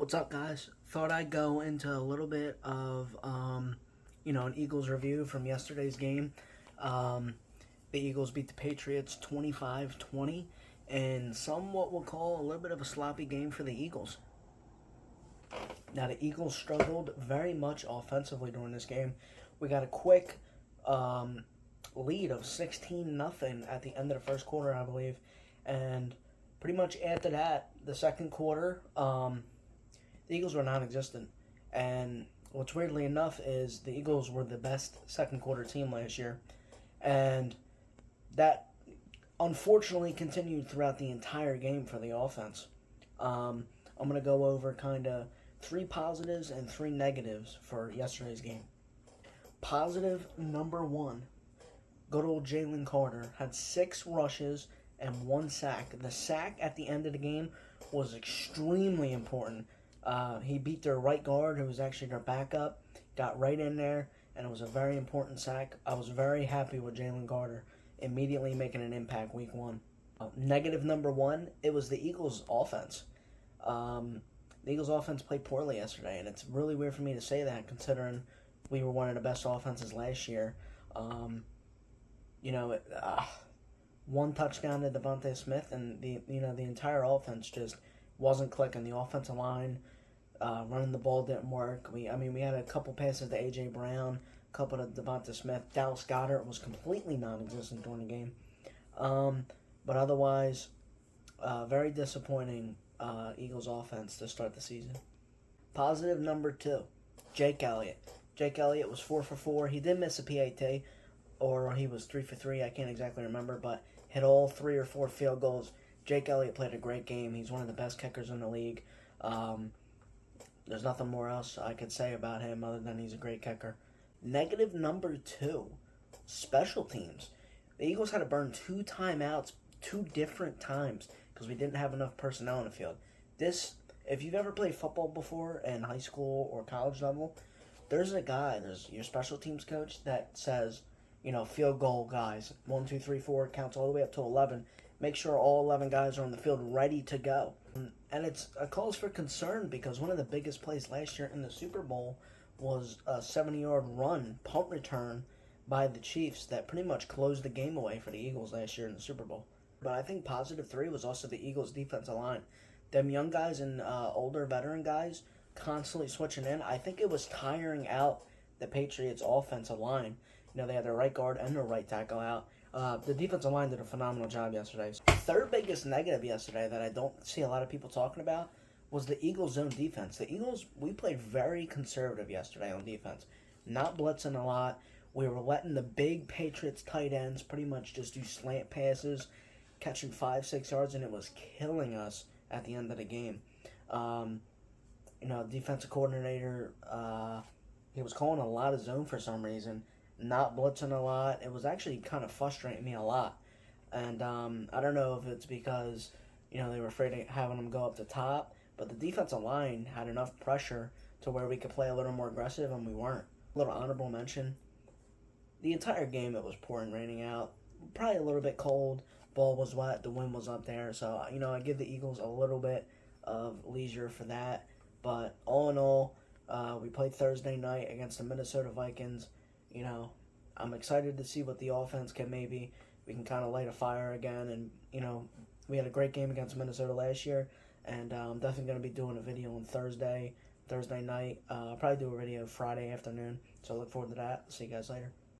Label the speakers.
Speaker 1: What's up, guys? Thought I'd go into a little bit of, an Eagles review from yesterday's game. Um, the Eagles beat the Patriots 25-20 in somewhat we'll call a little bit of a sloppy game for the Eagles. Now, the Eagles struggled very much offensively during this game. We got a quick lead of 16-0 at the end of the first quarter, I believe. And pretty much after that, the second quarter, the Eagles were non-existent. And what's weirdly enough is the Eagles were the best second quarter team last year. And that unfortunately continued throughout the entire game for the offense. I'm going to go over kind of 3 positives and 3 negatives for yesterday's game. Positive number 1, good old Jalen Carter had 6 rushes and 1 sack. The sack at the end of the game was extremely important. He beat their right guard, who was actually their backup, got right in there, and it was a very important sack. I was very happy with Jalen Carter immediately making an impact week 1. Negative number 1, it was the Eagles' offense. The Eagles' offense played poorly yesterday, and it's really weird for me to say that considering we were one of the best offenses last year. 1 touchdown to Devontae Smith, and the entire offense just wasn't clicking. The offensive line, running the ball didn't work. We had a couple passes to A.J. Brown, a couple to Devontae Smith. Dallas Goedert was completely non-existent during the game. But otherwise, very disappointing Eagles offense to start the season. Positive number 2, Jake Elliott. Jake Elliott was 4 for 4. He did miss a PAT, or he was 3 for 3. I can't exactly remember, but hit all 3 or 4 field goals. Jake Elliott played a great game. He's one of the best kickers in the league. There's nothing more else I could say about him other than he's a great kicker. Negative number 2, special teams. The Eagles had to burn 2 timeouts 2 different times because we didn't have enough personnel in the field. If you've ever played football before in high school or college level, there's your special teams coach that says, field goal guys, 1, 2, 3, 4, counts all the way up to 11. Make sure all 11 guys are on the field ready to go. And it's a cause for concern because one of the biggest plays last year in the Super Bowl was a 70-yard run, punt return by the Chiefs that pretty much closed the game away for the Eagles last year in the Super Bowl. But I think positive 3 was also the Eagles' defensive line. Them young guys and older veteran guys constantly switching in. I think it was tiring out the Patriots' offensive line. They had their right guard and their right tackle out. The defensive line did a phenomenal job yesterday. Third biggest negative yesterday that I don't see a lot of people talking about was the Eagles' zone defense. The Eagles, we played very conservative yesterday on defense. Not blitzing a lot. We were letting the big Patriots tight ends pretty much just do slant passes, catching 5-6 yards, and it was killing us at the end of the game. Defensive coordinator, he was calling a lot of zone for some reason, not blitzing a lot. It was actually kind of frustrating me a lot. And I don't know if it's because, they were afraid of having them go up the top, but the defensive line had enough pressure to where we could play a little more aggressive, and we weren't. A little honorable mention. The entire game, it was pouring, raining out. Probably a little bit cold. Ball was wet. The wind was up there. So, I give the Eagles a little bit of leisure for that. But all in all, we played Thursday night against the Minnesota Vikings. I'm excited to see what the offense we can kind of light a fire again. And, we had a great game against Minnesota last year. And I'm definitely going to be doing a video on Thursday night. I'll probably do a video Friday afternoon. So I look forward to that. See you guys later.